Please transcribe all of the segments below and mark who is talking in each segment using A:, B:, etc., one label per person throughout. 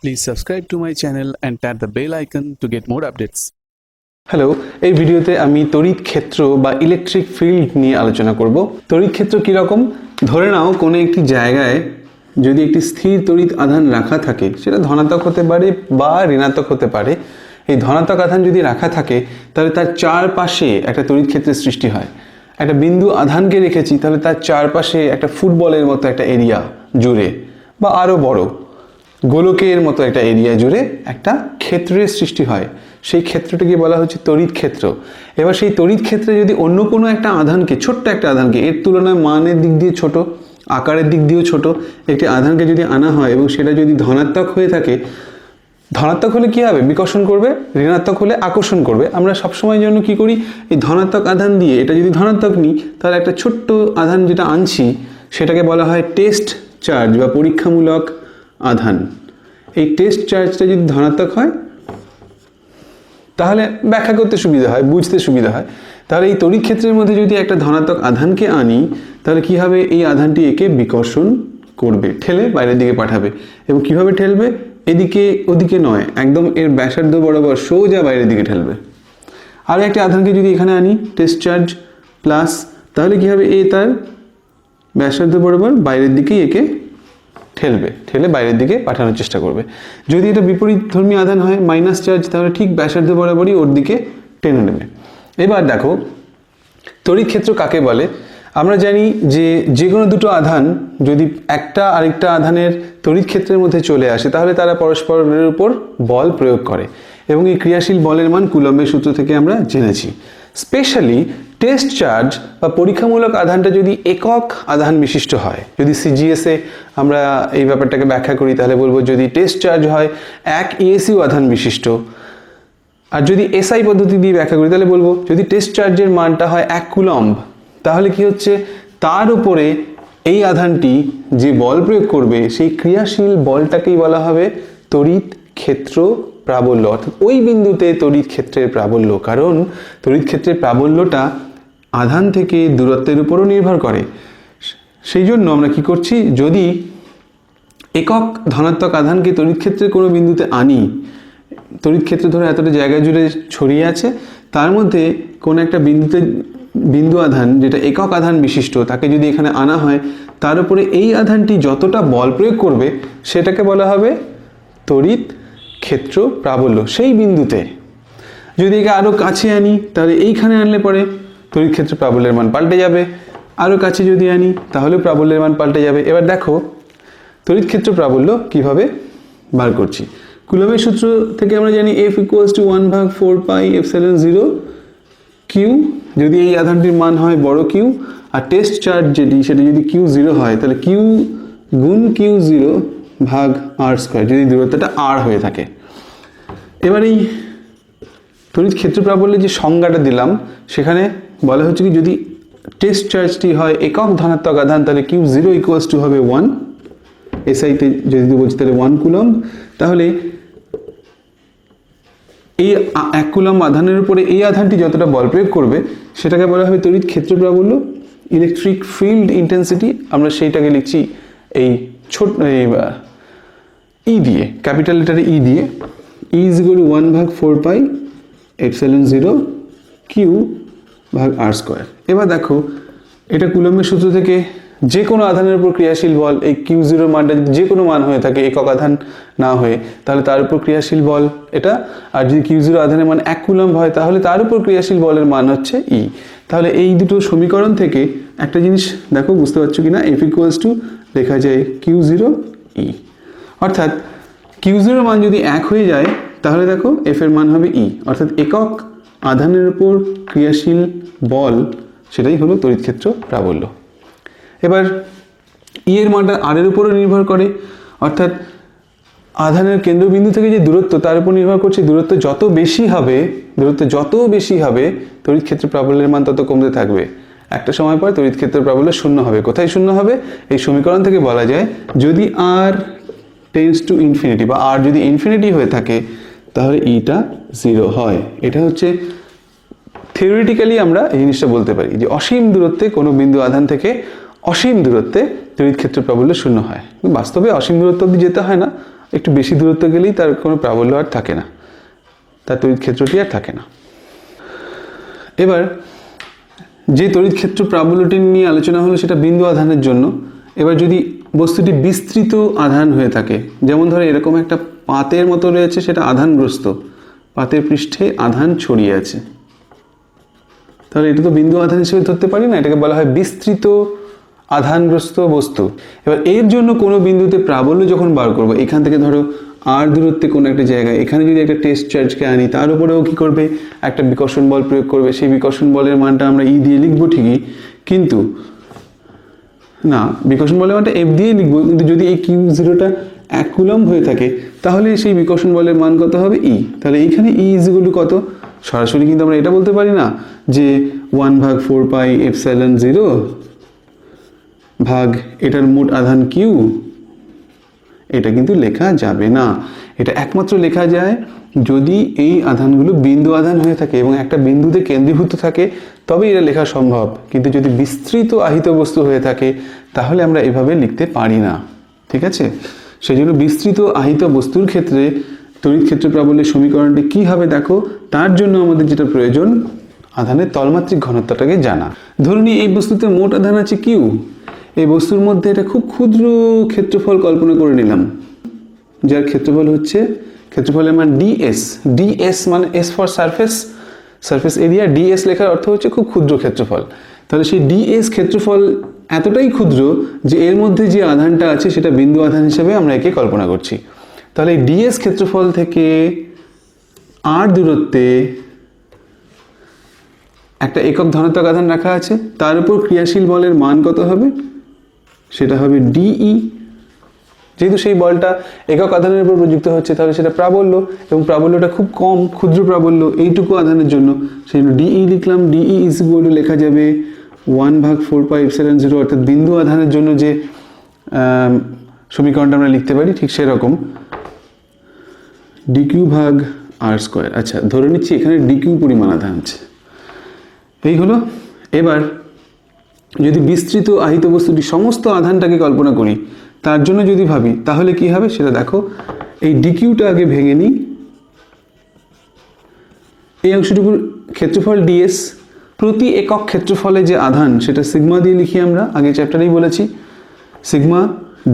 A: Please subscribe to my channel and tap the bell icon to get more updates.
B: Hello, এই ভিডিওতে আমি তড়িৎ ক্ষেত্র বা ইলেকট্রিক ফিল্ড নিয়ে আলোচনা করব। তড়িৎ ক্ষেত্র কী রকম? ধরে নাও কোনো একটি জায়গায় যদি একটি স্থির তড়িৎ আধান রাখা থাকে, সেটা ধনাত্মক হতে পারে বা ঋণাত্মক হতে পারে। এই ধনাত্মক আধান যদি রাখা থাকে তাহলে তার চারপাশে একটা তড়িৎ ক্ষেত্রের সৃষ্টি হয়। একটা বিন্দু আধানকে রেখেছি, তাহলে তার চারপাশে একটা ফুটবলের মতো একটা এরিয়া জুড়ে বা আরও বড় গোলকের মতো একটা এরিয়া জুড়ে একটা ক্ষেত্রের সৃষ্টি হয়। সেই ক্ষেত্রটিকে বলা হচ্ছে তড়িৎ ক্ষেত্র। এবার সেই তড়িৎ ক্ষেত্রে যদি অন্য কোনো একটা আধানকে, ছোট্ট একটা আধানকে, এর তুলনায় মানের দিক দিয়ে ছোট, আকারের দিক দিয়েও ছোট একটি আধানকে যদি আনা হয় এবং সেটা যদি ধনাত্মক হয়ে থাকে, ধনাত্মক হলে কী হবে? বিকর্ষণ করবে, ঋণাত্মক হলে আকর্ষণ করবে। আমরা সবসময়ের জন্য কী করি? এই ধনাত্মক আধান দিয়ে, এটা যদি ধনাত্মক নিই তাহলে একটা ছোট্ট আধান যেটা আনছি সেটাকে বলা হয় টেস্ট চার্জ বা পরীক্ষামূলক আধান। এই টেস্ট চার্জটা যদি ধনাত্মক হয় তাহলে ব্যাখ্যা করতে সুবিধা হয়, বুঝতে সুবিধা হয়। তাহলে এই তড়িৎ ক্ষেত্রের মধ্যে যদি একটা ধনাত্মক আধানকে আনি তাহলে কী হবে? এই আধানটি একে বিকর্ষণ করবে, ঠেলে বাইরের দিকে পাঠাবে। এবং কীভাবে ঠেলবে? এদিকে ওদিকে নয়, একদম এর ব্যাসার্ধ বরাবর সোজা বাইরের দিকে ঠেলবে। আর একটা আধানকে যদি এখানে আনি টেস্ট চার্জ প্লাস, তাহলে কী হবে? এ তার ব্যাসার্ধ বরাবর বাইরের দিকেই একে ঠেলে বাইরের দিকে পাঠানোর চেষ্টা করবে। যদি এটা বিপরীতধর্মী আধান হয় মাইনাস চার্জ, তাহলে ঠিক ব্যাসার্ধ বরাবরই ওর দিকে টেনে নেবে। এবার দেখো তড়িৎ ক্ষেত্র কাকে বলে। আমরা জানি যে কোনো দুটো আধান যদি একটা আরেকটা আধানের তড়িৎ ক্ষেত্রের মধ্যে চলে আসে তাহলে তারা পরস্পরের উপর বল প্রয়োগ করে এবং এই ক্রিয়াশীল বলের মান কুলম্বের সূত্র থেকে আমরা জেনেছি। স্পেশালি টেস্ট চার্জ বা পরীক্ষামূলক আধানটা যদি একক আধান বিশিষ্ট হয়, যদি সিজিএসে আমরা এই ব্যাপারটাকে ব্যাখ্যা করি তাহলে বলবো যদি টেস্ট চার্জ হয় এক ইএসইউ আধান বিশিষ্ট, আর যদি এসআই পদ্ধতি দিয়ে ব্যাখ্যা করি তাহলে বলবো যদি টেস্ট চার্জের মানটা হয় 1 কুলম্ব, তাহলে কি হচ্ছে? তার উপরে এই আধানটি যে বল প্রয়োগ করবে সেই ক্রিয়াশীল বলটাকেই বলা হবে তড়িৎ ক্ষেত্র প্রাবল্য, অর্থাৎ ওই বিন্দুতে তড়িৎ ক্ষেত্রের প্রাবল্য। কারণ তড়িৎ ক্ষেত্রের প্রাবল্যটা আধান থেকে দূরত্বের উপরও নির্ভর করে। সেই জন্য আমরা কি করছি? যদি একক ধনাত্মক আধানকে তড়িৎ ক্ষেত্রের কোনো বিন্দুতে আনি, তড়িৎ ক্ষেত্র ধরে এতটা জায়গা জুড়ে ছড়িয়ে আছে, তার মধ্যে কোনো একটা বিন্দু আধান যেটা একক আধান বিশিষ্ট তাকে যদি এখানে আনা হয়, তার উপরে এই আধানটি যতটা বল প্রয়োগ করবে সেটাকে বলা হবে তড়িৎ ক্ষেত্র প্রাবল্য সেই বিন্দুতে। যদি একে আরও কাছে আনি তাহলে এইখানে আনলে পরে তড়িৎ ক্ষেত্র প্রাবল্যের মান পাল্টে যাবে, আরও কাছে যদি আনি তাহলেও প্রাবল্যের মান পাল্টে যাবে। এবার দেখো তড়িৎ ক্ষেত্র প্রাবল্য কীভাবে বার করছি। কুলম্বের সূত্র থেকে আমরা জানি F = 1/4πε0 কিউ। যদি এই আধানটির মান হয় বড় কিউ, আর টেস্ট চার্জ সেটা যদি Q0 হয় তাহলে কিউ গুণ Q0/r², যদি দূরত্বটা r হয়ে থাকে। এবার এই তড়িৎ ক্ষেত্র প্রাবল্যের যে সংজ্ঞাটা দিলাম সেখানে বলা হচ্ছে কি, যদি টেস্ট চার্জটি হয় একক ধনাত্মক আধান তাহলে Q0 হবে 1, এসআইতে যদি বলছি তাহলে 1 কুলম্ব। তাহলে এই 1 কুলম্ব আধানের উপরে এই আধানটি যতটা বল প্রয়োগ করবে সেটাকে বলা হবে তড়িৎ ক্ষেত্র প্রাবল্য, ইলেকট্রিক ফিল্ড ইন্টেন্সিটি। আমরা সেইটাকে লিখছি এই ছোট ই দিয়ে, ক্যাপিটাল লেটারে ই দিয়ে, E = 1/4πε0 Q/r²। এবার দেখো এটা কুলম্বের সূত্র থেকে যে কোনো আধানের উপর ক্রিয়াশীল বল, এই Q0 মানটা যে কোনো মান হয়ে থাকে একক আধান না হয়ে, তাহলে তার উপর ক্রিয়াশীল বল এটা। আর যদি Q0 আধানের মান 1 কুলম্ব হয় তাহলে তার উপর ক্রিয়াশীল বলের মান হচ্ছে E। তাহলে এই দুটো সমীকরণ থেকে একটা জিনিস দেখো, বুঝতে পারছো কি না? F = লেখা যায় Q0E, অর্থাৎ Q0 মান যদি 1 হয়ে যায় তাহলে দেখো F এর মান হবে E, অর্থাৎ একক আধানের উপর ক্রিয়াশীল বল, সেটাই হলো তড়িৎ ক্ষেত্র প্রাবল্য। এবার ই এর মানটা আর এর উপরও নির্ভর করে, অর্থাৎ আধানের কেন্দ্রবিন্দু থেকে যে দূরত্ব তার উপর নির্ভর করছে। দূরত্ব যত বেশি হবে তড়িৎ ক্ষেত্র প্রাবল্যের মান তত কমতে থাকবে। একটা সময় পর তড়িৎ ক্ষেত্র প্রাবল্য শূন্য হবে। কোথায় শূন্য হবে? এই সমীকরণ থেকে বলা যায় যদি r টেন্ডস টু ইনফিনিটি বা r যদি ইনফিনিটি হয়ে থাকে তাহলে ইটা 0 হয়। এটা হচ্ছে থিওরিটিক্যালি আমরা এই জিনিসটা বলতে পারি যে অসীম দূরত্বে কোনো বিন্দু আধান থেকে অসীম দূরত্বে তড়িৎ ক্ষেত্র প্রাবল্য শূন্য হয়। বাস্তবে অসীম দূরত্ব অবধি যেতে হয় না, একটু বেশি দূরত্ব গেলেই তার কোনো প্রাবল্য আর থাকে না, তার তড়িৎ ক্ষেত্রটি আর থাকে না। এবার যে তড়িৎ ক্ষেত্র প্রাবল্যটি নিয়ে আলোচনা হলো সেটা বিন্দু আধানের জন্য। এবার যদি বস্তুটি বিস্তৃত আধান হয়ে থাকে, যেমন ধরো এরকম একটা পাতের মতো রয়েছে, সেটা আধানগ্রস্ত, পাতের পৃষ্ঠে আধান ছড়িয়ে আছে, তাহলে এটা তো বিন্দু আধান হিসেবে ধরতে পারি না, এটাকে বলা হয় বিস্তৃত আধানগ্রস্ত বস্তু। এবার এর জন্য কোনো বিন্দুতে প্রাবল্য যখন বার করবো, এখান থেকে ধরো আর দূরত্বে কোনো একটা জায়গায়, এখানে যদি একটা টেস্ট চার্জকে আনি, তার উপরেও কী করবে, একটা বিকর্ষণ বল প্রয়োগ করবে। সেই বিকর্ষণ বলের মানটা আমরা ই দিয়ে লিখবো ঠিকই, কিন্তু না, বিকর্ষণ বলের মানটা এফ দিয়ে লিখবো, কিন্তু যদি এই কিউ জিরোটা 1 কুলম্ব হয়ে থাকে, তাহলে সেই বিকর্ষণ বলের মান কত হবে, ই। তাহলে এইখানে ই ইজ ইকুয়াল টু কত, সরাসরি কিন্তু আমরা এটা বলতে পারি না যে 1/4πε0 ভাগ এটার মোট আধান কিউ, এটা কিন্তু লেখা যাবে না। এটা একমাত্র লেখা যায় যদি এই আধানগুলো বিন্দু আধান হয়ে থাকে এবং একটা বিন্দুতে কেন্দ্রীভূত থাকে, তবে এটা লেখা সম্ভব। কিন্তু যদি বিস্তৃত আহিত বস্তু হয়ে থাকে, তাহলে আমরা এভাবে লিখতে পারি না, ঠিক আছে? সেই জন্য বিস্তৃত আহিত বস্তুর ক্ষেত্রে তড়িৎ ক্ষেত্র প্রাবল্যের সমীকরণটি কী হবে দেখো, তার জন্য আমাদের যেটা প্রয়োজন, আধানের তলমাত্রিক ঘনত্বটাকে জানা। ধরুন এই বস্তুতে মোট আধান আছে কিউ, এই বস্তুর মধ্যে এটা খুব ক্ষুদ্র ক্ষেত্রফল কল্পনা করে নিলাম, যার ক্ষেত্রফল হচ্ছে, ক্ষেত্রফলের মান ডিএস। ডিএস মানে S for surface, surface area. DS লেখার অর্থ হচ্ছে খুব ক্ষুদ্র ক্ষেত্রফল। তাহলে সেই ডিএস ক্ষেত্রফল এতটাই ক্ষুদ্র যে এর মধ্যে যে আধানটা আছে সেটা বিন্দু আধান হিসেবে আমরা একে কল্পনা করছি। তাহলে এই ডিএস ক্ষেত্রফল থেকে আর দূরত্বে একটা একক ধনাত্মক আধান রাখা আছে, তার উপর ক্রিয়াশীল বলের মান কত হবে, সেটা হবে ডিই। যেহেতু সেই বলটা একক আধানের উপর প্রযুক্ত হচ্ছে, তাহলে সেটা প্রাবল্য, এবং প্রাবল্যটা খুব কম, ক্ষুদ্র প্রাবল্য এইটুকু আধানের জন্য, সেই জন্য ডিই লিখলাম। ডিই ইজ ইকুয়াল টু লেখা যাবে 1/4πε0, অর্থাৎ বিন্দু আধানের জন্য যে সমীকরণটা আমরা লিখতে পারি ঠিক সেরকম, ডিকিউ ভাগ আর স্কোয়ার। আচ্ছা, ধরে নিচ্ছি এখানে ডিকিউ পরিমাণ আধান আছে, এই হলো। এবার যদি বিস্তৃত আহিত বস্তুটি সমস্ত আধানটাকে কল্পনা করি, তার জন্য যদি ভাবি, তাহলে কি হবে সেটা দেখো। এই ডিকিউটা আগে ভেঙে নিই, এই অংশটুকুর ক্ষেত্রফল ডিএস, প্রতি একক ক্ষেত্রফলে যে আধান সেটা সিগমা দিয়ে লিখি আমরা, আগে চ্যাপ্টারেই বলেছি। সিগমা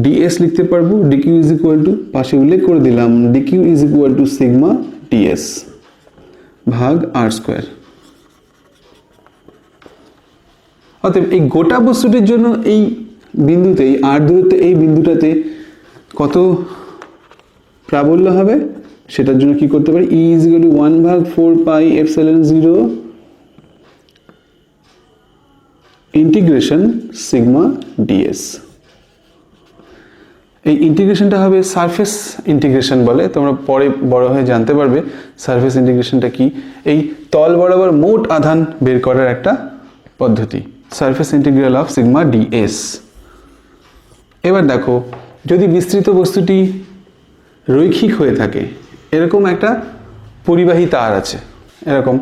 B: ডিএস লিখতে পারবো, ডিকিউ ইজ ইকুয়াল টু, পাশে উল্লেখ করে দিলাম, DQ is equal two sigma DS ভাগ আর স্কোয়ার। অতএব এই গোটা বস্তুটির জন্য এই বিন্দুতেই, আর দূরত্বে এই বিন্দুটাতে কত প্রাবল্য হবে, সেটার জন্য কি করতে পারি, E is equal to 1/4πε0 integration sigma dS. এই ইন্টিগ্রেশনটা হবে সারফেস ইন্টিগ্রেশন বলে, তোমরা পরে বড় হয়ে জানতে পারবে সারফেস ইন্টিগ্রেশনটা কি। এই তল বরাবর মোট আধান বের করার একটা পদ্ধতি, surface integral of sigma DS. এবার দেখো, যদি বিস্তৃত বস্তুটি রৈখিক হয়ে থাকে, এরকম একটা পরিবাহী তার আছে, এরকম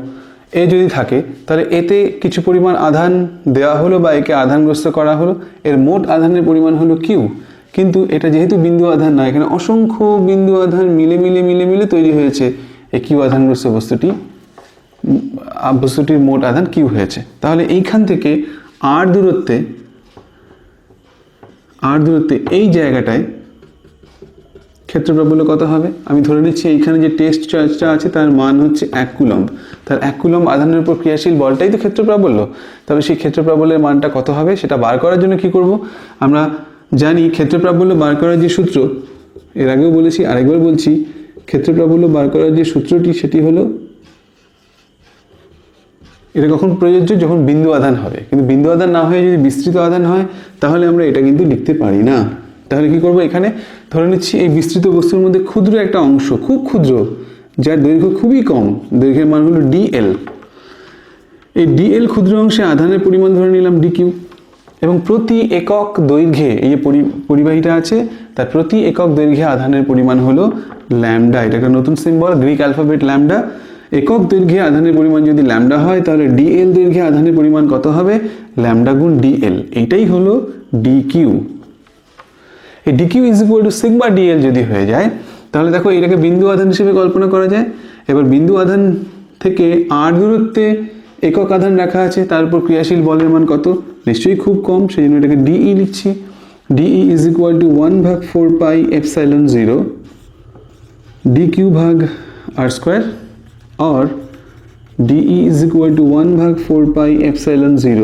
B: এ যদি থাকে, তাহলে এতে কিছু পরিমাণ আধান দেওয়া হলো বা একে আধানগ্রস্ত করা হলো, এর মোট আধানের পরিমাণ হলো কিউ। কিন্তু এটা যেহেতু বিন্দু আধান নয়, এখানে অসংখ্য বিন্দু আধান মিলে মিলে মিলে মিলে তৈরি হয়েছে এই কিউ আধানগ্রস্ত বস্তুটির মোট আধান কিউ হয়েছে। তাহলে এইখান থেকে আর দূরত্বে এই জায়গাটায় ক্ষেত্র প্রাবল্য কত হবে, আমি ধরে নিচ্ছি এইখানে যে টেস্ট চার্জটা আছে তার মান হচ্ছে 1 কুলম্ব। তার 1 কুলম্ব আধানের উপর ক্রিয়াশীল বলটাই তো ক্ষেত্র প্রাবল্য। তবে সেই ক্ষেত্র প্রাবল্যের মানটা কত হবে সেটা বার করার জন্য কি করব, আমরা জানি ক্ষেত্র প্রাবল্য বার করার যে সূত্র, এর আগেও বলেছি আরেকবার বলছি, ক্ষেত্র প্রাবল্য বার করার যে সূত্রটি সেটি হলো, এটা কখন প্রযোজ্য, যখন বিন্দু আধান হবে। কিন্তু বিন্দু আধান না হয়ে যদি বিস্তৃত আধান হয়, তাহলে আমরা এটা কিন্তু লিখতে পারি না। তাহলে কি করব, এখানে ধরে নিচ্ছি এই বিস্তৃত বস্তুর মধ্যে ক্ষুদ্র একটা অংশ, খুব ক্ষুদ্র, যার দৈর্ঘ্য খুবই কম, দৈর্ঘ্যের মান হলো ডিএল। এই ডিএল ক্ষুদ্র অংশে আধানের পরিমাণ ধরে নিলাম ডিকিউ, এবং প্রতি একক দৈর্ঘ্যে এই যে পরিবাহীটা আছে তার প্রতি একক দৈর্ঘ্যে আধানের পরিমাণ হলো ল্যামডা। এটা একটা নতুন সিম্বল, গ্রিক অ্যালফাবেট ল্যামডা। একক দৈর্ঘ্যে আধানের পরিমাণ যদি ল্যামডা হয়, তাহলে ডিএল দৈর্ঘ্যে আধানের পরিমাণ কত হবে, ল্যামডা গুণ ডিএল, এইটাই হলো ডিকিউ। এই DQ is equal two sigma DL যদি হয়ে যায়, তাহলে দেখো এটাকে বিন্দু আধান হিসেবে কল্পনা করা যায়। এবার বিন্দু আধান থেকে r দূরত্বে একক আধান রাখা আছে, তার উপর ক্রিয়াশীল বলের মান কত? নিশ্চয়ই খুব কম, সেই জন্য এটাকে ডিই লিখছি। DE is equal to 1/4πε0 dq ভাগ r স্কোয়ার, और dE is equal to 1/4πε0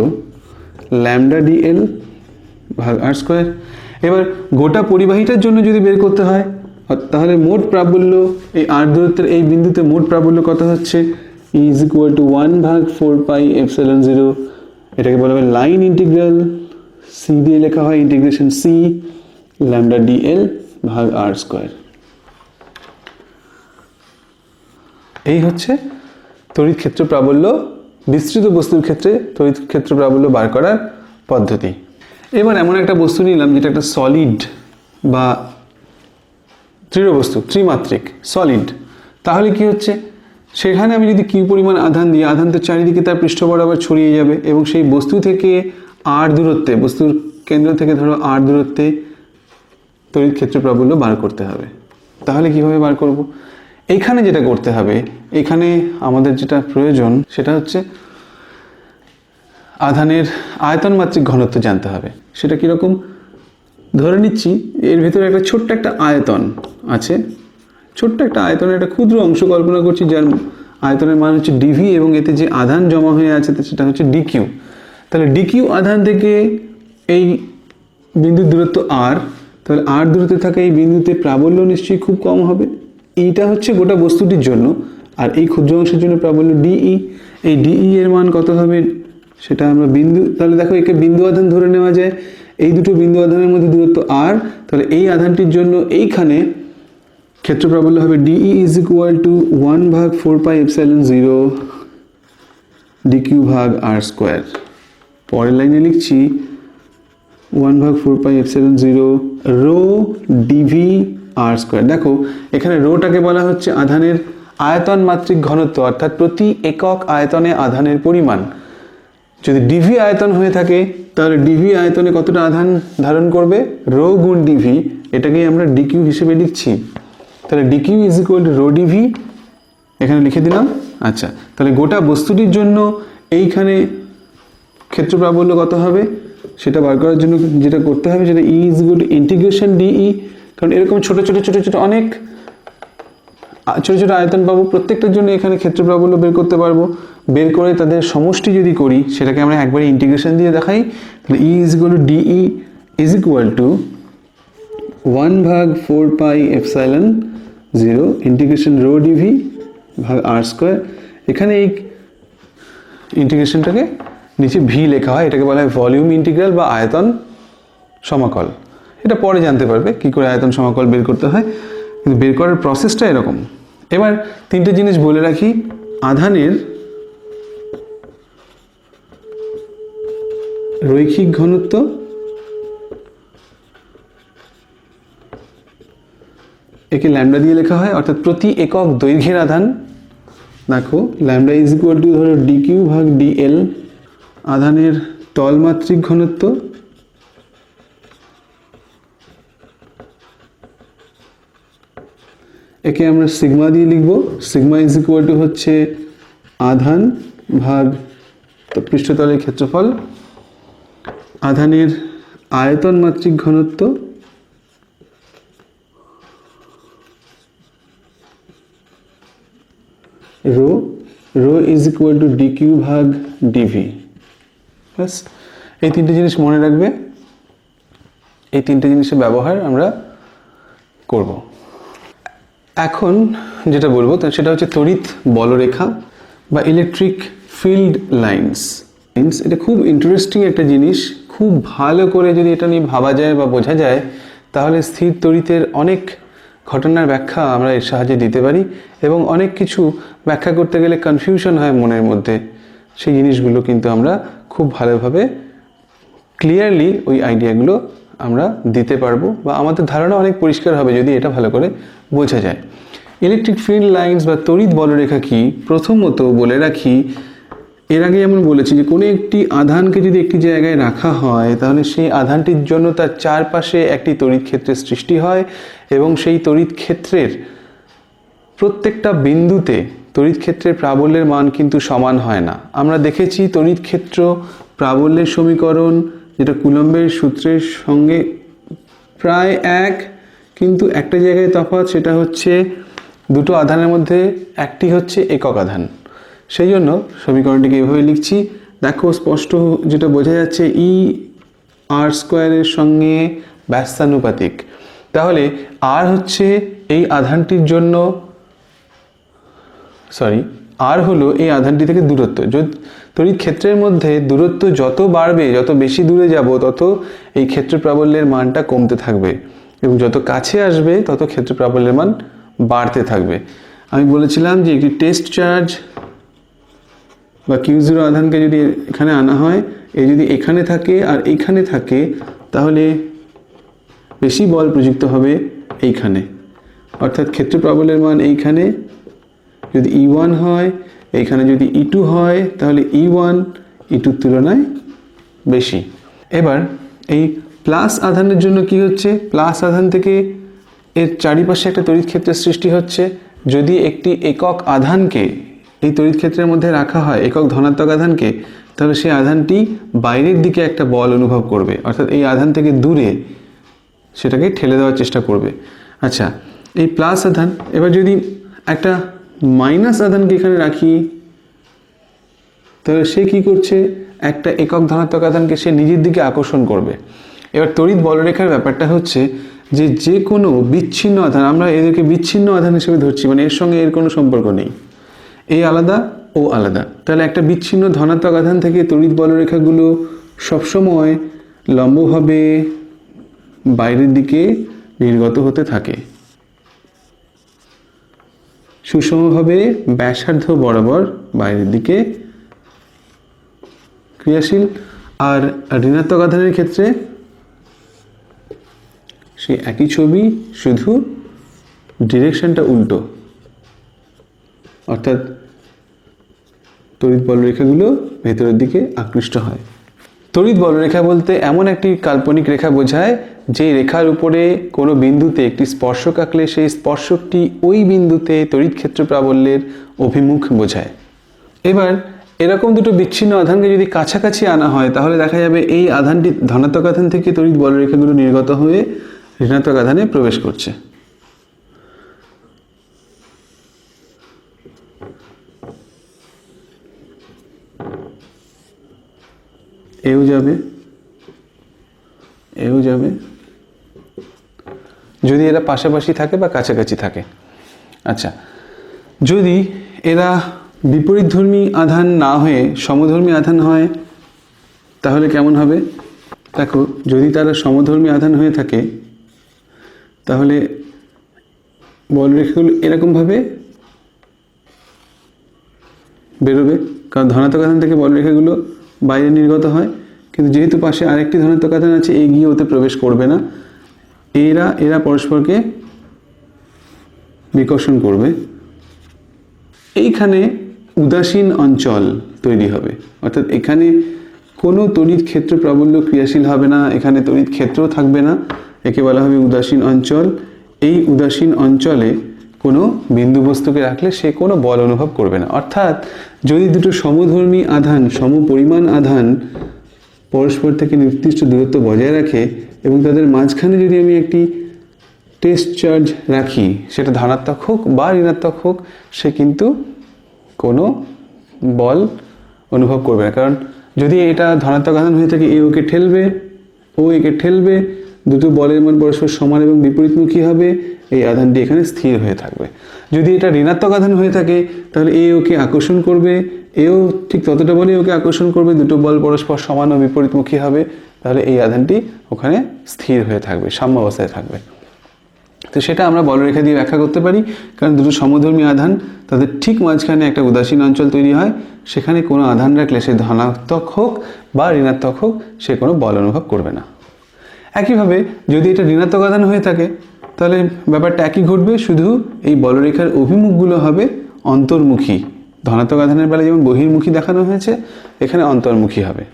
B: lambda dl ভাগ r স্কোয়ার। এবার গোটা পরিবাহীটার জন্য যদি বের করতে হয়, তাহলে মোট প্রাবল্য এই r দূরত্বের এই বিন্দুতে মোট প্রাবল্য কত হচ্ছে? ইজ ইকুয়াল টু 1/4πε0, এটাকে বলা হয় লাইন ইন্টিগ্রাল, সি দিয়ে লেখা হয় ইন্টিগ্রেশন সি ল্যামডা ডিএল ভাগ r স্কোয়ার। এই হচ্ছে তড়িৎ ক্ষেত্র প্রাবল্য, বিস্তৃত বস্তুর ক্ষেত্রে তড়িৎ ক্ষেত্র প্রাবল্য বার করার পদ্ধতি। এবার এমন একটা বস্তু নিলাম যেটা একটা সলিড বা দৃঢ় বস্তু, ত্রিমাত্রিক সলিড। তাহলে কি হচ্ছে, সেখানে আমি যদি কিউ পরিমাণ আধান দিই, আধান তো চারিদিকে তার পৃষ্ঠ বরাবর ছড়িয়ে যাবে, এবং সেই বস্তু থেকে r দূরত্বে, বস্তুর কেন্দ্র থেকে ধরো r দূরত্বে তড়িৎ ক্ষেত্র প্রাবল্য বার করতে হবে। তাহলে কিভাবে বার করব? এইখানে যেটা করতে হবে, এখানে আমাদের যেটা প্রয়োজন সেটা হচ্ছে আধানের আয়তন মাত্রিক ঘনত্ব জানতে হবে। সেটা কীরকম? ধরে নিচ্ছি এর ভিতরে একটা ছোট্ট একটা আয়তন আছে, ছোট্ট একটা আয়তনের একটা ক্ষুদ্র অংশ কল্পনা করছি, যার আয়তনের মান হচ্ছে ডিভি, এবং এতে যে আধান জমা হয়ে আছে সেটা হচ্ছে ডিকিউ। তাহলে ডিকিউ আধান থেকে এই বিন্দুর দূরত্ব আর, তাহলে আর দূরত্বে থাকা এই বিন্দুতে প্রাবল্য নিশ্চয়ই খুব কম হবে। এইটা হচ্ছে গোটা বস্তুটির জন্য, আর এই ক্ষুদ্র অংশের জন্য প্রাবল্য ডিই। এই ডিই এর মান কত হবে সেটা আমরা বিন্দু, তাহলে দেখো একে বিন্দু আধান ধরে নেওয়া যায়। এই দুটো বিন্দু আধানের মধ্যে দূরত্ব আর, তাহলে এই আধানটির জন্য এইখানে ক্ষেত্র প্রাবল্য হবে dE is equal to 1/4πε0 dq ভাগ আর স্কোয়ার। পরের লাইনে লিখছি 1/4πε0 রো ডিভি আর স্কোয়ার। দেখো এখানে রোটাকে বলা হচ্ছে আধানের আয়তন মাত্রিক ঘনত্ব, অর্থাৎ প্রতি একক আয়তনে আধানের পরিমাণ। যদি ডিভি আয়তন হয়ে থাকে তাহলে ডিভি আয়তনে কতটা আধান ধারণ করবে? রো গুণ ডিভি, এটাকেই আমরা ডিকিউ হিসেবে লিখছি। তাহলে dq is equal to rho dv, এখানে লিখে দিলাম। আচ্ছা, তাহলে গোটা বস্তুটির জন্য এইখানে ক্ষেত্র প্রাবল্য কত হবে সেটা বার করার জন্য যেটা করতে হবে সেটা E is equal to integration dE, কারণ এরকম ছোট ছোট ছোট ছোট অনেক ছোট ছোট আয়তন পাবো, প্রত্যেকটার জন্য এখানে ক্ষেত্র প্রাবল্য বের করতে পারবো। বের করে তাদের সমষ্টি যদি করি, সেটাকে আমরা একবারে ইন্টিগ্রেশন দিয়ে দেখাই, তাহলে E is equal to dE is equal to 1/4πε0 integration rho dV ভাগ আর স্কোয়ার। এখানে এই ইন্টিগ্রেশনটাকে নিচে ভি লেখা হয়, এটাকে বলা হয় ভলিউম ইন্টিগ্রাল বা আয়তন সমাকল। এটা পরে জানতে পারবে কী করে আয়তন সমাকল বের করতে হয়, কিন্তু বের করার প্রসেসটা এরকম। এবার তিনটে জিনিস বলে রাখি। আধানের রৈখিক ঘনত্ব, একে ল্যামডা দিয়ে লেখা হয়, অর্থাৎ প্রতি একক দৈর্ঘ্যের আধান। দেখো ল্যামডা ইজ ইকুয়াল টু ধরো ডিকিউ ভাগ ডিএল। আধানের তলমাত্রিক ঘনত্ব, একে আমরা সিগমা দিয়ে লিখব। সিগমা ইজ ইকুয়াল টু হচ্ছে আধান ভাগ পৃষ্ঠতলের ক্ষেত্রফল। আধানের আয়তন মাত্রিক ঘনত্ব, rho, rho is equal to dq ভাগ ডিভি। ব্যাস, এই তিনটে জিনিস মনে রাখবে, এই তিনটে জিনিসের ব্যবহার আমরা করব। এখন যেটা বলবো সেটা হচ্ছে তড়িৎ বলরেখা বা ইলেকট্রিক ফিল্ড লাইন্স। এটা খুব ইন্টারেস্টিং একটা জিনিস। খুব ভালো করে যদি এটা নিয়ে ভাবা যায় বা বোঝা যায়, তাহলে স্থির তড়িতের অনেক ঘটনার ব্যাখ্যা আমরা এর সাহায্যে দিতে পারি, এবং অনেক কিছু ব্যাখ্যা করতে গেলে কনফিউশন হয় মনের মধ্যে, সেই জিনিসগুলো কিন্তু আমরা খুব ভালোভাবে ক্লিয়ারলি ওই আইডিয়াগুলো আমরা দিতে পারবো, বা আমাদের ধারণা অনেক পরিষ্কার হবে যদি এটা ভালো করে বোঝা যায়। ইলেকট্রিক ফিল্ড লাইন্স বা তড়িৎ বলরেখা কি, প্রথমত বলে রাখি এর আগে যেমন বলেছি যে কোনো একটি আধানকে যদি একটি জায়গায় রাখা হয় তাহলে সেই আধানটির জন্য তার চারপাশে একটি তড়িৎ ক্ষেত্রের সৃষ্টি হয় এবং সেই তড়িৎ ক্ষেত্রের প্রত্যেকটা বিন্দুতে তড়িৎ ক্ষেত্রের প্রাবল্যের মান কিন্তু সমান হয় না। আমরা দেখেছি তড়িৎ ক্ষেত্র প্রাবল্যের সমীকরণ যেটা কুলম্বের সূত্রের সঙ্গে প্রায় এক, কিন্তু একটা জায়গায় তফাৎ, সেটা হচ্ছে দুটো আধানের মধ্যে একটি হচ্ছে একক আধান। সেই জন্য সমীকরণটিকে এভাবে লিখছি, দেখো স্পষ্ট যেটা বোঝা যাচ্ছে ই আর স্কোয়ারের সঙ্গে ব্যস্তানুপাতিক। তাহলে আর হচ্ছে এই আধানটির জন্য আর হলো এই আধানটি থেকে দূরত্ব। তড়িৎ ক্ষেত্রের মধ্যে দূরত্ব যত বাড়বে, যত বেশি দূরে যাব, তত এই ক্ষেত্র প্রাবল্যের মানটা কমতে থাকবে এবং যত কাছে আসবে তত ক্ষেত্র প্রাবল্যের মান বাড়তে থাকবে। আমি বলেছিলাম যে একটি টেস্ট চার্জ বা Q0 আধানকে যদি এখানে আনা হয়, এ যদি এখানে থাকে আর এইখানে থাকে, তাহলে বেশি বল প্রযুক্ত হবে এইখানে, অর্থাৎ ক্ষেত্র প্রাবল্যের মান এইখানে যদি E1 হয়, এইখানে যদি E2 হয়, তাহলে E1 E2 তুলনায় বেশি। এবার এই প্লাস আধানের জন্য কি হচ্ছে, প্লাস আধান থেকে এর চারিপাশে একটা তড়িৎ ক্ষেত্রের সৃষ্টি হচ্ছে। যদি একটি একক আধানকে এই তড়িৎ ক্ষেত্রের মধ্যে রাখা হয়, একক ধনাত্মক আধানকে, তাহলে সেই আধানটি বাইরের দিকে একটা বল অনুভব করবে, অর্থাৎ এই আধান থেকে দূরে সেটাকে ঠেলে দেওয়ার চেষ্টা করবে। আচ্ছা, এই প্লাস আধান, এবার যদি একটা মাইনাস আধানকে এখানে রাখি, তাহলে সে কি করছে, একটা একক ধনাত্মক আধানকে সে নিজের দিকে আকর্ষণ করবে। এবার তড়িৎ বলরেখার ব্যাপারটা হচ্ছে যে কোনো বিচ্ছিন্ন আধান, আমরা এদেরকে বিচ্ছিন্ন আধান হিসেবে ধরছি, মানে এর সঙ্গে এর কোনো সম্পর্ক নেই, এই আলাদা ও আলাদা। তাহলে একটা বিচ্ছিন্ন ধনাত্মক আধান থেকে তড়িৎ বলরেখাগুলো সবসময় লম্বভাবে বাইরের দিকে নির্গত হতে থাকে, সুষমভাবে ব্যাসার্ধ বরাবর বাইরের দিকে ক্রিয়াশীল। আর ঋণাত্মক আধানের ক্ষেত্রে সেই একই ছবি, শুধু ডিরেকশনটা উল্টো, অর্থাৎ তড়িৎ বলরেখাগুলো ভেতরের দিকে আকৃষ্ট হয়। তড়িৎ বলরেখা বলতে এমন একটি কাল্পনিক রেখা বোঝায় যে রেখার উপরে কোনো বিন্দুতে একটি স্পর্শক আঁকলে সেই স্পর্শকটি ওই বিন্দুতে তড়িৎ ক্ষেত্র প্রাবল্যের অভিমুখ বোঝায়। এবার এরকম দুটো বিচ্ছিন্ন আধানকে যদি কাছাকাছি আনা হয়, তাহলে দেখা যাবে এই আধানটি ধনাত্মক আধান থেকে তড়িৎ বলরেখাগুলো নির্গত হয়ে ঋণাত্মক আধানে প্রবেশ করছে। এও যাবে, এও যাবে, যদি এরা পাশাপাশি থাকে বা কাছাকাছি থাকে। আচ্ছা, যদি এরা বিপরীতধর্মী আধান না হয়ে সমধর্মী আধান হয়, তাহলে কেমন হবে? দেখো, যদি তারা সমধর্মী আধান হয়ে থাকে, তাহলে বলরেখাগুলো এরকমভাবে বেরোবে, কারণ ধনাত্মক আধান থেকে বলরেখাগুলো বাইরে নির্গত হয়, কিন্তু যেহেতু পাশে আরেকটি ধনাত্মক আধান আছে, এগিয়ে ওতে প্রবেশ করবে না, এরা পরস্পরকে বিকর্ষণ করবে। এইখানে উদাসীন অঞ্চল তৈরি হবে, অর্থাৎ এখানে কোনো তড়িৎ ক্ষেত্র প্রাবল্য ক্রিয়াশীল হবে না, এখানে তড়িৎ ক্ষেত্রও থাকবে না, একে বলা হবে উদাসীন অঞ্চল। এই উদাসীন অঞ্চলে কোনো বিন্দু বস্তুকে রাখলে সে কোনো বল অনুভব করবে না। অর্থাৎ যদি দুটো সমধর্মী আধান, সমপরিমাণ আধান পরস্পর থেকে নির্দিষ্ট দূরত্ব বজায় রাখে এবং তাদের মাঝখানে যদি আমি একটি টেস্ট চার্জ রাখি, সেটা ধনাত্মক হোক বা ঋণাত্মক হোক, সে কিন্তু কোনো বল অনুভব করবে না। কারণ যদি এটা ধনাত্মক আধান হয়ে থাকে, এ ওকে ঠেলবে, ও একে ঠেলবে, দুটো বলের মান পরস্পর সমান এবং বিপরীতমুখী হবে, এই আধানটি এখানে স্থির হয়ে থাকবে। যদি এটা ঋণাত্মক আধান হয়ে থাকে, তাহলে এ ওকে আকর্ষণ করবে, এও ঠিক ততটা বলে ওকে আকর্ষণ করবে, দুটো বল পরস্পর সমান ও বিপরীতমুখী হবে, তাহলে এই আধানটি ওখানে স্থির হয়ে থাকবে, সাম্য অবস্থায় থাকবে। তো সেটা আমরা বলরেখা দিয়ে ব্যাখ্যা করতে পারি, কারণ দুটো সমধর্মী আধান, তাদের ঠিক মাঝখানে একটা উদাসীন অঞ্চল তৈরি হয়, সেখানে কোনো আধান রাখলে সে ধনাত্মক হোক বা ঋণাত্মক হোক, সে কোনো বল অনুভব করবে না। একইভাবে যদি এটা ঋণাত্মক আধান হয়ে থাকে, তাহলে ব্যাপারটা একই ঘটবে, শুধু এই বলরেখার অভিমুখগুলো হবে অন্তর্মুখী, ধনাত্মক আধানের বেলায় যেমন বহির্মুখী দেখানো হয়েছে, এখানে অন্তর্মুখী হবে।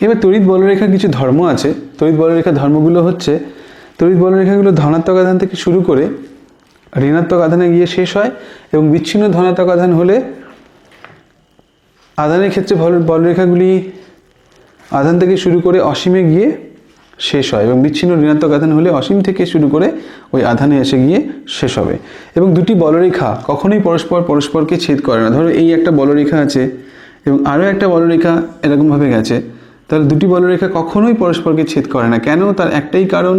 B: এবার তড়িৎ বলরেখার কিছু ধর্ম আছে। তড়িৎ বলরেখার ধর্মগুলো হচ্ছে, তড়িৎ বলরেখাগুলো ধনাত্মক আধান থেকে শুরু করে ঋণাত্মক আধানে গিয়ে শেষ হয়, এবং বিচ্ছিন্ন ধনাত্মক আধান হলে আধানের ক্ষেত্রে বলরেখাগুলি আধান থেকে শুরু করে অসীমে গিয়ে শেষ হয়, এবং বিচ্ছিন্ন ঋণাত্মক আধান হলে অসীম থেকে শুরু করে ওই আধানে এসে গিয়ে শেষ হবে। এবং দুটি বলরেখা কখনোই পরস্পরকে ছেদ করে না। ধরো এই একটা বলরেখা আছে এবং আরও একটা বলরেখা এরকমভাবে গেছে, তাহলে দুটি বলরেখা কখনোই পরস্পরকে ছেদ করে না। কেন? তার একটাই কারণ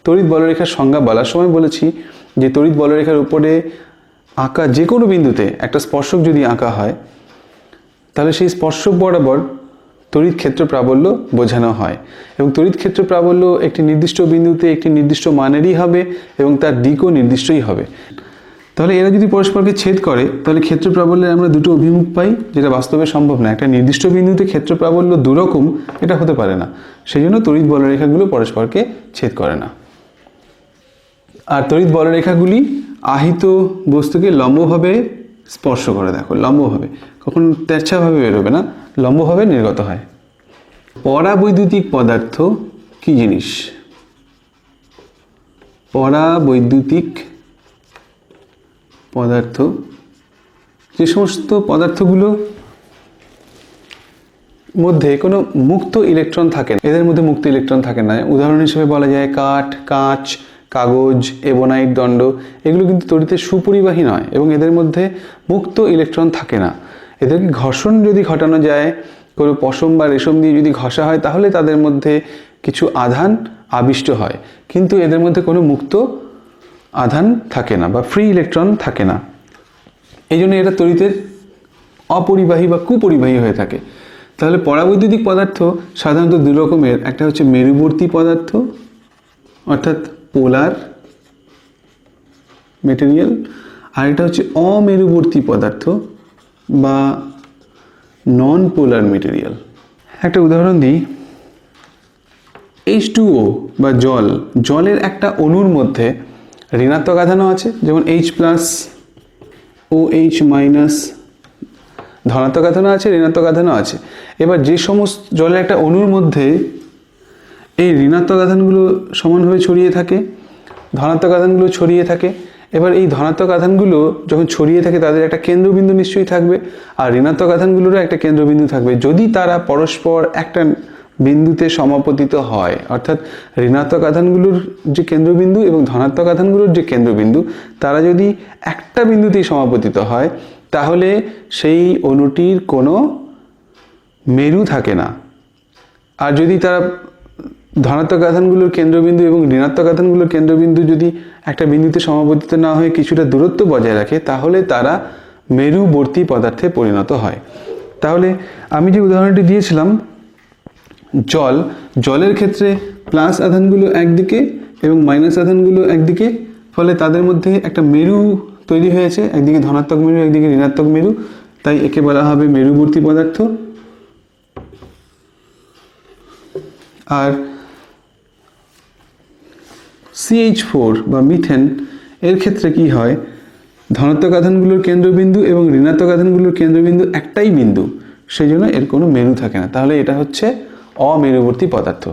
B: তড়িৎ বলরেখার সংজ্ঞা বলার সময় বলেছি যে তড়িৎ বলরেখার উপরে আঁকা যে কোনো বিন্দুতে একটা স্পর্শক যদি আঁকা হয়, তাহলে সেই স্পর্শক বরাবর তড়িৎ ক্ষেত্র প্রাবল্য বোঝানো হয়, এবং তড়িৎ ক্ষেত্র প্রাবল্য একটি নির্দিষ্ট বিন্দুতে একটি নির্দিষ্ট মানেরই হবে এবং তার দিকও নির্দিষ্টই হবে। তাহলে এরা যদি পরস্পরকে ছেদ করে, তাহলে ক্ষেত্র প্রাবল্যের আমরা দুটো অভিমুখ পাই, যেটা বাস্তবে সম্ভব না। একটা নির্দিষ্ট বিন্দুতে ক্ষেত্র প্রাবল্য দুরকম, এটা হতে পারে না। সেই জন্য তড়িৎ বলরেখাগুলো পরস্পরকে ছেদ করে না। আর তড়িৎ বলরেখাগুলি আহিত বস্তুকে লম্বভাবে স্পর্শ করে। দেখো, লম্বভাবে, কখনো তেরছাভাবে বেরোবে না, লম্বভাবে নির্গত হয়। পরাবৈদ্যুতিক পদার্থ কি জিনিস? পরাবৈদ্যুতিক পদার্থ যে সমস্ত পদার্থগুলো মধ্যে কোনো মুক্ত ইলেকট্রন থাকে না, এদের মধ্যে মুক্ত ইলেকট্রন থাকে না। উদাহরণ হিসেবে বলা যায় কাঠ, কাঁচ, কাগজ, এবনাইট দণ্ড, এগুলো কিন্তু তড়িতের সুপরিবাহী নয় এবং এদের মধ্যে মুক্ত ইলেকট্রন থাকে না। এদেরকে ঘর্ষণ যদি ঘটানো যায়, কোনো পশম বা রেশম দিয়ে যদি ঘষা হয়, তাহলে তাদের মধ্যে কিছু আধান আবিষ্ট হয়, কিন্তু এদের মধ্যে কোনো মুক্ত আধান থাকে না বা ফ্রি ইলেকট্রন থাকে না। এই জন্য এটা তড়িতের অপরিবাহী বা কুপরিবাহী হয়ে থাকে। তাহলে পরাবৈদ্যুতিক পদার্থ সাধারণত দু রকমের। একটা হচ্ছে মেরুবর্তী পদার্থ, অর্থাৎ পোলার মেটেরিয়াল, আর এটা হচ্ছে অমেরুবর্তী পদার্থ বা নন পোলার মেটেরিয়াল। একটা উদাহরণ দিই, H2O বা জল, জলের একটা অণুর মধ্যে ঋণাত্মক আধানও আছে, যেমন H+, OH-, ধনাত্মক আধানও আছে, ঋণাত্মক আধানও আছে। এবার যে সমস্ত জলের একটা অণুর মধ্যে এই ঋণাত্মক আধানগুলো সমানভাবে ছড়িয়ে থাকে, ধনাত্মক আধানগুলো ছড়িয়ে থাকে, এবার এই ধনাত্মক আধানগুলো যখন ছড়িয়ে থাকে তাদের একটা কেন্দ্রবিন্দু নিশ্চয়ই থাকবে, আর ঋণাত্মক আধানগুলোরও একটা কেন্দ্রবিন্দু থাকবে। যদি তারা পরস্পর একটা বিন্দুতে সমাপতিত হয়, অর্থাৎ ঋণাত্মক আধানগুলোর যে কেন্দ্রবিন্দু এবং ধনাত্মক আধানগুলোর যে কেন্দ্রবিন্দু, তারা যদি একটা বিন্দুতেই সমাপতিত হয়, তাহলে সেই অণুটির কোনো মেরু থাকে না। আর যদি তারা ধনাত্মক আধানগুলোর কেন্দ্রবিন্দু এবং ঋণাত্মক আধানগুলোর কেন্দ্রবিন্দু যদি একটা বিন্দুতে সমাপতিত না হয়ে কিছুটা দূরত্ব বজায় রাখে, তাহলে তারা মেরুবর্তী পদার্থে পরিণত হয়। তাহলে আমি যে উদাহরণটি দিয়েছিলাম, জলের ক্ষেত্রে প্লাস আধানগুলো একদিকে এবং মাইনাস আধানগুলো একদিকে, ফলে তাদের মধ্যে একটা মেরু তৈরি হয়েছে, একদিকে ধনাত্মক মেরু, একদিকে ঋণাত্মক মেরু, তাই একে বলা হবে মেরুবর্তী পদার্থ। আর CH4 বা মিথেন, এর ক্ষেত্রে কি হয়, ধনাত্মক আধানগুলোর কেন্দ্রবিন্দু এবং ঋণাত্মক আধানগুলোর কেন্দ্রবিন্দু একটাই বিন্দু, সেই জন্য এর কোনো মেরু থাকে না। তাহলে এটা হচ্ছে অমেরুবর্তী পদার্থ।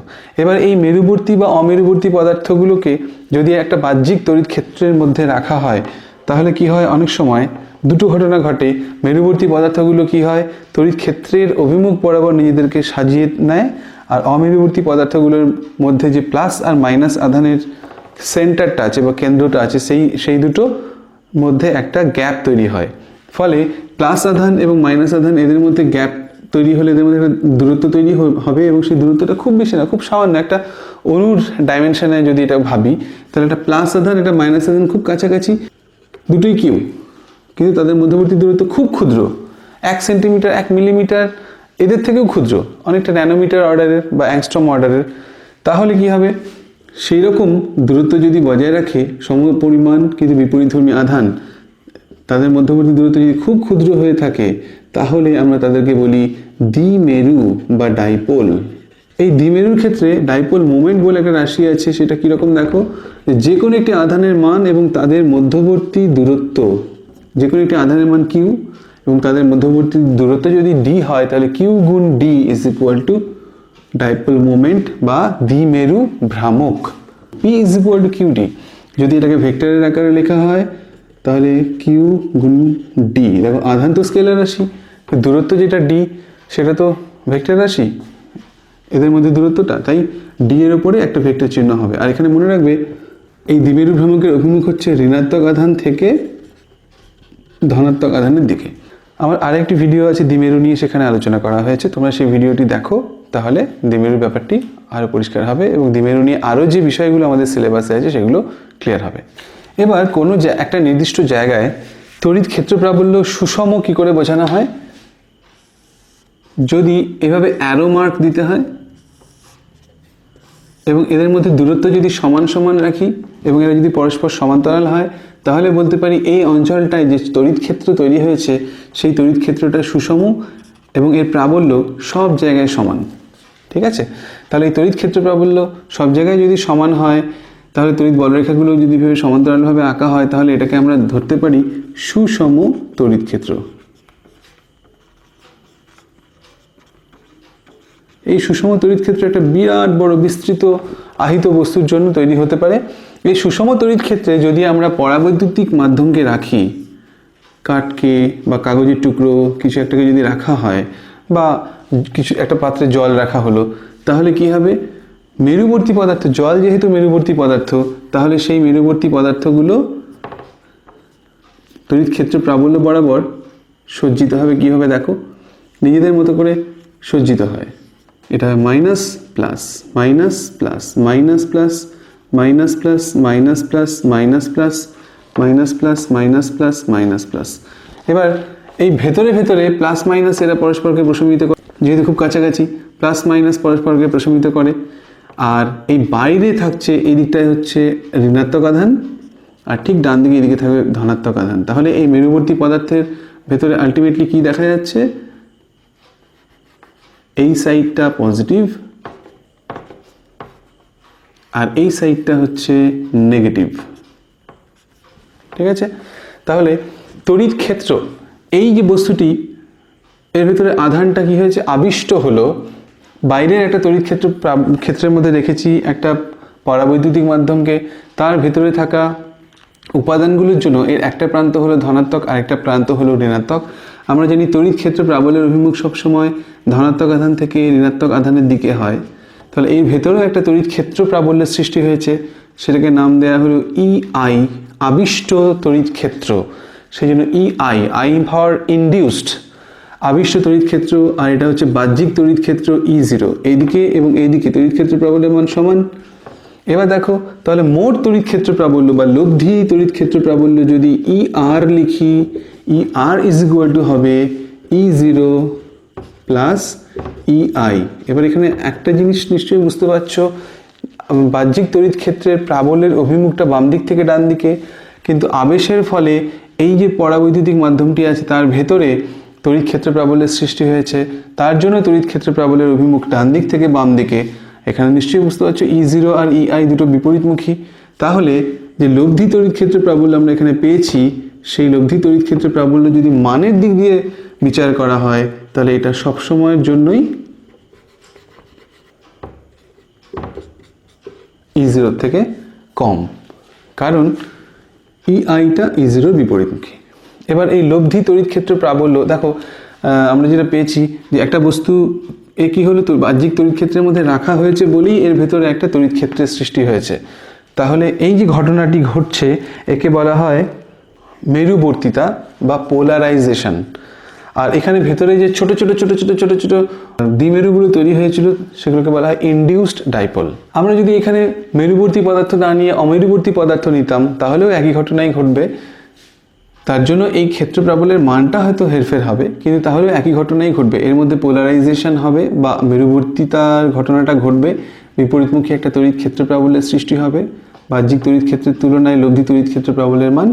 B: এবার এই মেরুবর্তী বা অমেরুবর্তী পদার্থগুলোকে যদি একটা বাহ্যিক তড়িৎ ক্ষেত্রের মধ্যে রাখা হয়, তাহলে কি হয়, অনেক সময় দুটো ঘটনা ঘটে। মেরুবর্তী পদার্থগুলো কি হয়, তড়িৎ ক্ষেত্রের অভিমুখ বরাবর নিজেদেরকে সাজিয়ে নেয়, আর অমেরুবর্তী পদার্থগুলোর মধ্যে যে প্লাস আর মাইনাস আধানের সেন্টারটা আছে বা কেন্দ্রটা আছে, সেই দুটো মধ্যে একটা গ্যাপ তৈরি হয়। ফলে প্লাস আধান এবং মাইনাস আধান, এদের মধ্যে গ্যাপ তৈরি হলে এদের মধ্যে একটা দূরত্ব তৈরি হবে, এবং সেই দূরত্বটা খুব বেশি না, খুব সামান্য। একটা অণুর ডাইমেনশনে যদি এটা ভাবি, তাহলে একটা প্লাস আধান, একটা মাইনাস আধান খুব কাছাকাছি, দুটোই কিউ, কিন্তু তাদের মধ্যবর্তী দূরত্ব খুব ক্ষুদ্র, 1 সেন্টিমিটার, 1 মিলিমিটার, এদের থেকেও ক্ষুদ্র, অনেকটা ন্যানোমিটার অর্ডারের বা অ্যাংস্ট্রম অর্ডারের। তাহলে কি হবে, সেই রকম দূরত্ব যদি বজায় রাখে সমপরিমাণ কিন্তু বিপরীতধর্মী আধান, তাদের মধ্যবর্তী দূরত্ব যদি খুব ক্ষুদ্র হয়ে থাকে, তাহলে আমরা তাদেরকে বলি দ্বিমেরু বা ডাইপোল। এই দ্বিমেরুর ক্ষেত্রে ডাইপোল মোমেন্ট বলে একটা রাশি আছে, সেটা কীরকম দেখো, যে কোনো একটি আধানের মান এবং তাদের মধ্যবর্তী দূরত্ব, যে কোনো একটি আধানের মান কিউ এবং তাদের মধ্যবর্তী দূরত্ব যদি ডি হয়, তাহলে কিউ গুণ d is equal to dipole moment বা দ্বিমেরু ভ্রামক। P is equal to q d. যদি এটাকে ভেক্টরের আকারে লেখা হয় তাহলে কিউ গুণ ডি, দেখো আধান তো স্কেলার রাশি, দূরত্ব যেটা ডি সেটা তো ভেক্টর রাশি, এদের মধ্যে দূরত্বটা, তাই ডি এর উপরে একটা ভেক্টর চিহ্ন হবে। আর এখানে মনে রাখবে এই দ্বিমেরু ভ্রামকের অভিমুখ হচ্ছে ঋণাত্মক আধান থেকে ধনাত্মক আধানের দিকে। আমার আরেকটি ভিডিও আছে দ্বিমেরু নিয়ে, সেখানে আলোচনা করা হয়েছে, তোমরা সেই ভিডিওটি দেখো, তাহলে দ্বিমেরুর ব্যাপারটি আরও পরিষ্কার হবে এবং দ্বিমেরু নিয়ে আরও যে বিষয়গুলো আমাদের সিলেবাসে আছে সেগুলো ক্লিয়ার হবে। এবার কোনো একটা নির্দিষ্ট জায়গায় তড়িৎ ক্ষেত্র প্রাবল্য সুষম কী করে বোঝানো হয়, যদি এভাবে অ্যারো মার্ক দিতে হয় এবং এদের মধ্যে দূরত্ব যদি সমান সমান রাখি এবং এরা যদি পরস্পর সমান্তরাল হয়, তাহলে বলতে পারি এই অঞ্চলটায় যে তড়িৎ ক্ষেত্র তৈরি হয়েছে সেই তড়িৎ ক্ষেত্রটা সুষম এবং এর প্রাবল্য সব জায়গায় সমান। ঠিক আছে, তাহলে এই তড়িৎ ক্ষেত্র প্রাবল্য সব জায়গায় যদি সমান হয়, তাহলে তড়িৎ বলরেখাগুলো যদি ভাবে সমান্তরালভাবে আঁকা হয়, তাহলে এটাকে আমরা ধরতে পারি সুষম তড়িৎ ক্ষেত্র। এই সুষম তড়িৎ ক্ষেত্র একটা বিরাট বড় বিস্তৃত আহিত বস্তুর জন্য তৈরি হতে পারে। এই সুষম তড়িৎ ক্ষেত্রে যদি আমরা পরাবৈদ্যুতিক মাধ্যমকে রাখি, কাঠকে বা কাগজের টুকরো কিছু একটাকে যদি রাখা হয় বা কিছু একটা পাত্রে জল রাখা হলো, তাহলে কি হবে, মেরুবর্তী পদার্থ, জল যেহেতু মেরুবর্তী পদার্থ, তাহলে সেই মেরুবর্তী পদার্থগুলো তড়িৎ ক্ষেত্র প্রাবল্য বরাবর সজ্জিত হবে। কী হবে দেখো, নিজেদের মতো করে সজ্জিত হয়। এটা minus plus minus plus minus plus minus plus minus plus minus plus minus plus minus plus minus plus. এবার এই ভেতরে ভেতরে প্লাস মাইনাস এরা পরস্পরকে প্রশমিত করে, যেহেতু খুব কাছাকাছি প্লাস মাইনাস পরস্পরকে প্রশমিত করে। আর এই বাইরে থাকছে, এই দিকটায় হচ্ছে ঋণাত্মক আধান আর ঠিক ডান দিকে এদিকে থাকবে ধনাত্মক আধান। তাহলে এই মেরুবর্তী পদার্থের ভেতরে আলটিমেটলি কি দেখা যাচ্ছে, এই সাইডটা পজিটিভ আর এই সাইডটা হচ্ছে নেগেটিভ। ঠিক আছে, তাহলে তড়িৎ ক্ষেত্র, এই যে বস্তুটি এর ভিতরে আধানটা কি হয়েছে, আবিষ্ট হলো। বাইরের একটা তড়িৎ ক্ষেত্রের মধ্যে রেখেছি একটা পরাবৈদ্যুতিক মাধ্যমকে, তার ভেতরে থাকা উপাদানগুলোর জন্য এর একটা প্রান্ত হলো ধনাত্মক আর একটা প্রান্ত হলো ঋণাত্মক। আমরা জানি তড়িৎ ক্ষেত্র প্রাবল্যের অভিমুখ সবসময় ধনাত্মক আধান থেকে ঋণাত্মক আধানের দিকে হয়। তাহলে এই ভেতরেও একটা তড়িৎ ক্ষেত্র প্রাবল্যের সৃষ্টি হয়েছে, সেটাকে নাম দেওয়া হলো ইআই, আবিষ্ট তড়িৎ ক্ষেত্র। সেই জন্য ইআই, আই ফর ইনডিউসড, আবিষ্ট তড়িৎ ক্ষেত্র। আর এটা হচ্ছে বাহ্যিক তড়িৎ ক্ষেত্র E0, এইদিকে এবং এইদিকে তড়িৎ ক্ষেত্র প্রাবল্যের মান সমান। এবার দেখো, তাহলে মোট তড়িৎ ক্ষেত্র প্রাবল্য বা লব্ধি তড়িৎ ক্ষেত্র প্রাবল্য যদি ER লিখি, ER ইজ ইকুয়াল টু হবে E0 প্লাস EI। এবার এখানে একটা জিনিস নিশ্চয়ই বুঝতে পারছো, বাহ্যিক তড়িৎ ক্ষেত্রের প্রাবল্যের অভিমুখটা বাম দিক থেকে ডান দিকে, কিন্তু আবেশের ফলে এই যে পরাবৈদ্যুতিক মাধ্যমটি আছে তার ভেতরে তড়িৎ ক্ষেত্র প্রাবল্যের সৃষ্টি হয়েছে, তার জন্য তড়িৎ ক্ষেত্র প্রাবল্যের অভিমুখ ডান দিক থেকে বাম দিকে। এখানে নিশ্চয়ই বুঝতে পারছো E0 আর EI দুটো বিপরীতমুখী। তাহলে যে লব্ধি তড়িৎ ক্ষেত্র প্রাবল্য আমরা এখানে পেয়েছি, সেই লব্ধি তড়িৎ ক্ষেত্র প্রাবল্য যদি মানের দিক দিয়ে বিচার করা হয়, তাহলে এটা সব সময়ের জন্যই E0 থেকে কম, কারণ EIটা E0 বিপরীতমুখী। এবার এই লব্ধি তড়িৎ ক্ষেত্র প্রাবল্য দেখো, আমরা যেটা পেয়েছি যে একটা বস্তু এ কি হলো, তো বাহ্যিক তড়িৎ ক্ষেত্রের মধ্যে রাখা হয়েছে বলেই এর ভেতরে একটা তড়িৎ ক্ষেত্রের সৃষ্টি হয়েছে। তাহলে এই যে ঘটনাটি ঘটছে একে বলা হয় মেরুবর্তিতা বা পোলারাইজেশন। আর এখানে ভেতরে যে ছোট ছোট ছোট ছোট ছোট ছোট দ্বিমেরুগুলো তৈরি হয়েছিল সেগুলোকে বলা হয় ইনডিউসড ডাইপোল। আমরা যদি এখানে মেরুবর্তী পদার্থ না নিয়ে অমেরুবর্তী পদার্থ নিতাম, তাহলেও একই ঘটনাই ঘটবে। তার জন্য এই ক্ষেত্র প্রাবল্যের মানটা হয়তো হেরফের হবে, কিন্তু তাহলেও একই ঘটনাই ঘটবে। এর মধ্যে পোলারাইজেশন হবে বা মেরুবর্তিতার ঘটনাটা ঘটবে, বিপরীতমুখী একটা তড়িৎ ক্ষেত্র প্রাবল্যের সৃষ্টি হবে। বাহ্যিক তড়িৎ ক্ষেত্রের তুলনায় লব্ধি তড়িৎ ক্ষেত্র প্রাবল্যের মান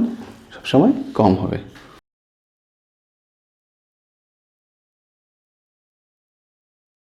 B: সবসময় কম হবে।